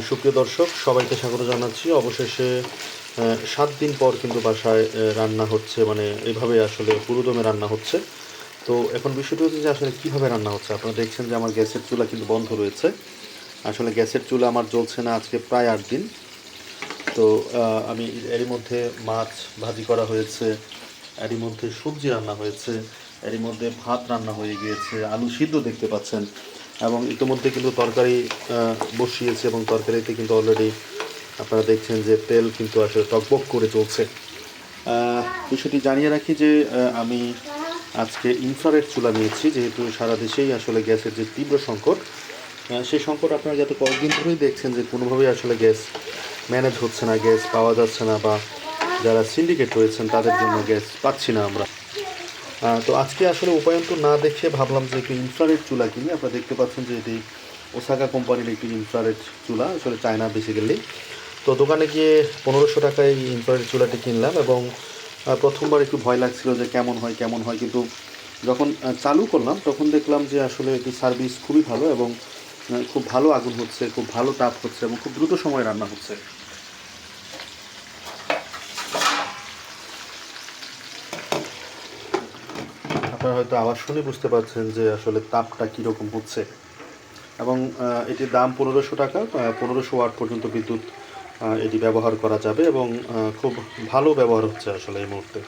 সুপ্রিয় দর্শক, সবাইকে স্বাগত জানাচ্ছি। অবশেষে ৭ দিন পর কিন্তু বাসায় রান্না হচ্ছে, মানে এভাবে আসলে পুরোদমে রান্না হচ্ছে। তো এখন বিষয়টি হচ্ছে যে আসলে কীভাবে রান্না হচ্ছে। আপনারা দেখছেন যে আমার গ্যাসের চুলা কিন্তু বন্ধ রয়েছে। আসলে গ্যাসের চুলা আমার জ্বলছে না আজকে প্রায় ৮ দিন। তো আমি এরই মধ্যে মাছ ভাজি করা হয়েছে, এরই মধ্যে সবজি রান্না হয়েছে, এরই মধ্যে ভাত রান্না হয়ে গিয়েছে, আলু সিদ্ধ দেখতে পাচ্ছেন, এবং ইতিমধ্যে কিন্তু তরকারি বসিয়েছে, এবং তরকারিতে কিন্তু অলরেডি আপনারা দেখছেন যে তেল কিন্তু আসলে টকবক করে চলছে। বিষয়টি জানিয়ে রাখি যে আমি আজকে ইনফ্রারেড চুলা নিয়েছি, যেহেতু সারা দেশেই আসলে গ্যাসের যে তীব্র সংকট, সেই সংকট আপনারা গত কয়েকদিন ধরেই দেখছেন যে কোনোভাবেই আসলে গ্যাস ম্যানেজ হচ্ছে না, গ্যাস পাওয়া যাচ্ছে না, বা যারা সিন্ডিকেট রয়েছেন তাদের জন্য গ্যাস পাচ্ছি না আমরা। তো আজকে আসলে উপায়ন্ত না দেখে ভাবলাম যে একটু ইনফ্রারেড চুলা কিনি। আপনারা দেখতে পাচ্ছেন যে এটি ওসাকা কোম্পানির একটি ইনফ্রারেড চুলা, আসলে চায়না বেসিক্যালি। তো দোকানে গিয়ে ১৫০০ টাকায় এই ইনফ্রারেড চুলাটি কিনলাম, এবং প্রথমবার একটু ভয় লাগছিল যে কেমন হয়, কিন্তু যখন চালু করলাম তখন দেখলাম যে আসলে এটি সার্ভিস খুবই ভালো, এবং খুব ভালো আগুন হচ্ছে, খুব ভালো তাপ হচ্ছে, এবং খুব দ্রুত সময়ে রান্না হচ্ছে। আপনারা হয়তো আওয়াজ শুনে বুঝতে পারছেন যে আসলে তাপটা কীরকম হচ্ছে। এবং এটির দাম ১৫০০ টাকা, ১৫০০ ওয়াট পর্যন্ত বিদ্যুৎ এটি ব্যবহার করা যাবে, এবং খুব ভালো ব্যবহার হচ্ছে আসলে এই মুহূর্তে।